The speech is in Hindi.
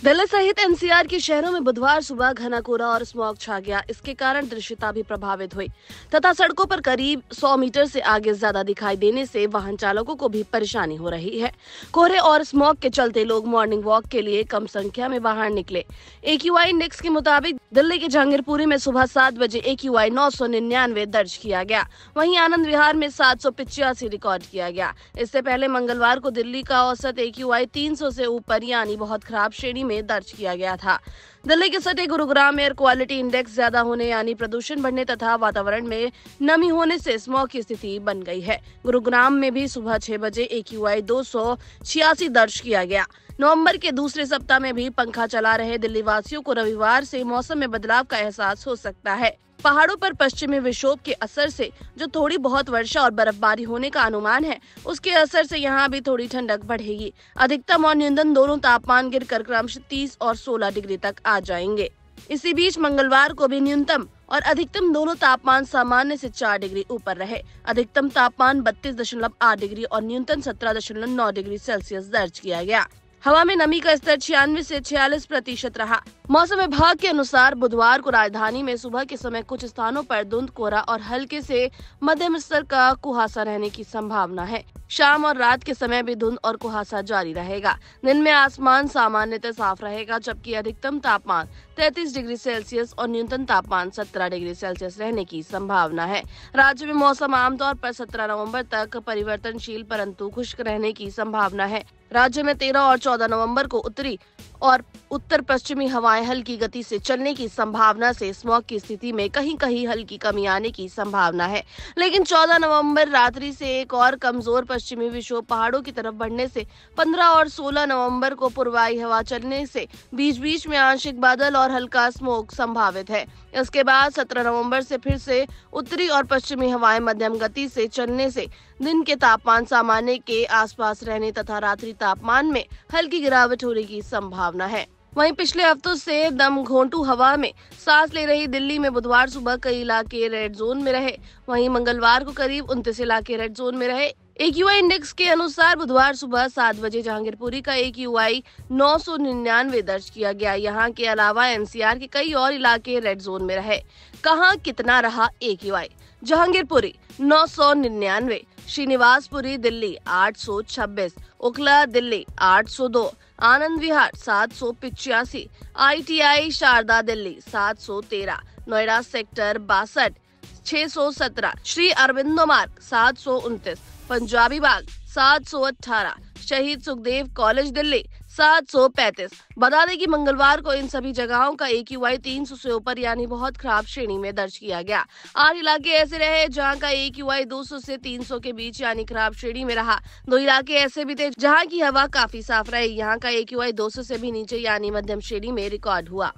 दिल्ली सहित एनसीआर के शहरों में बुधवार सुबह घना कोहरा और स्मॉग छा गया। इसके कारण दृश्यता भी प्रभावित हुई तथा सड़कों पर करीब 100 मीटर से आगे ज्यादा दिखाई देने से वाहन चालकों को भी परेशानी हो रही है। कोहरे और स्मॉग के चलते लोग मॉर्निंग वॉक के लिए कम संख्या में बाहर निकले। AQI इंडेक्स के मुताबिक दिल्ली के जहांगीरपुरी में सुबह 7 बजे AQI 999 दर्ज किया गया। वहीं आनंद विहार में 785 रिकॉर्ड किया गया। इससे पहले मंगलवार को दिल्ली का औसत AQI 300 से ऊपर यानी बहुत खराब श्रेणी में दर्ज किया गया था। दिल्ली के सटे गुरुग्राम एयर क्वालिटी इंडेक्स ज्यादा होने यानी प्रदूषण बढ़ने तथा वातावरण में नमी होने से स्मॉग की स्थिति बन गई है। गुरुग्राम में भी सुबह 6 बजे AQI 286 दर्ज किया गया। नवंबर के दूसरे सप्ताह में भी पंखा चला रहे दिल्ली वासियों को रविवार से मौसम में बदलाव का एहसास हो सकता है। पहाड़ों पर पश्चिमी विक्षोभ के असर से जो थोड़ी बहुत वर्षा और बर्फबारी होने का अनुमान है, उसके असर से यहाँ भी थोड़ी ठंडक बढ़ेगी। अधिकतम और न्यूनतम दोनों तापमान गिरकर क्रमशः 30 और 16 डिग्री तक आ जाएंगे। इसी बीच मंगलवार को भी न्यूनतम और अधिकतम दोनों तापमान सामान्य से 4 डिग्री ऊपर रहे। अधिकतम तापमान 32.8 डिग्री और न्यूनतम 17.9 डिग्री सेल्सियस दर्ज किया गया। हवा में नमी का स्तर 96 से 46% रहा। मौसम विभाग के अनुसार बुधवार को राजधानी में सुबह के समय कुछ स्थानों पर धुंध, कोहरा और हल्के से मध्यम स्तर का कुहासा रहने की संभावना है। शाम और रात के समय भी धुंध और कुहासा जारी रहेगा। दिन में आसमान सामान्यतः साफ रहेगा, जबकि अधिकतम तापमान 33 डिग्री सेल्सियस और न्यूनतम तापमान 17 डिग्री सेल्सियस रहने की संभावना है। राज्य में मौसम आमतौर पर 17 नवंबर तक परिवर्तनशील परंतु खुश्क रहने की संभावना है। राज्य में 13 और 14 नवंबर को उत्तरी और उत्तर पश्चिमी हवाएं हल्की गति से चलने की संभावना से स्मॉग की स्थिति में कहीं कहीं हल्की कमी आने की संभावना है। लेकिन 14 नवंबर रात्रि से एक और कमजोर पश्चिमी विक्षोभ पहाड़ों की तरफ बढ़ने से 15 और 16 नवंबर को पूर्वाई हवा चलने से बीच बीच में आंशिक बादल और हल्का स्मॉग संभावित है। इसके बाद 17 नवंबर से फिर से उत्तरी और पश्चिमी हवाएं मध्यम गति से चलने से दिन के तापमान सामान्य के आसपास रहने तथा रात्रि तापमान में हल्की गिरावट होने की संभावना है। वहीं पिछले हफ्तों से दम घोंटू हवा में सांस ले रही दिल्ली में बुधवार सुबह कई इलाके रेड जोन में रहे। वहीं मंगलवार को करीब 29 इलाके रेड जोन में रहे। AQI इंडेक्स के अनुसार बुधवार सुबह 7 बजे जहांगीरपुरी का AQI 999 दर्ज किया गया। यहाँ के अलावा NCR के कई और इलाके रेड जोन में रहे। कहाँ कितना रहा AQI? Jahangirpuri 999, Srinivaspuri Delhi 826, Okhla Delhi 802, Anand Vihar 785, ITI Sharda Delhi 713, Noida sector 62 617, Shri Aurobindo मार्ग 729, पंजाबी बाग 718, शहीद सुखदेव कॉलेज दिल्ली 735। बता दें कि मंगलवार को इन सभी जगहों का AQI 300 से ऊपर यानी बहुत खराब श्रेणी में दर्ज किया गया। 8 इलाके ऐसे रहे जहां का AQI 200 से 300 के बीच यानी खराब श्रेणी में रहा। 2 इलाके ऐसे भी थे जहां की हवा काफी साफ रही। यहां का AQI 200 से भी नीचे यानी मध्यम श्रेणी में रिकॉर्ड हुआ।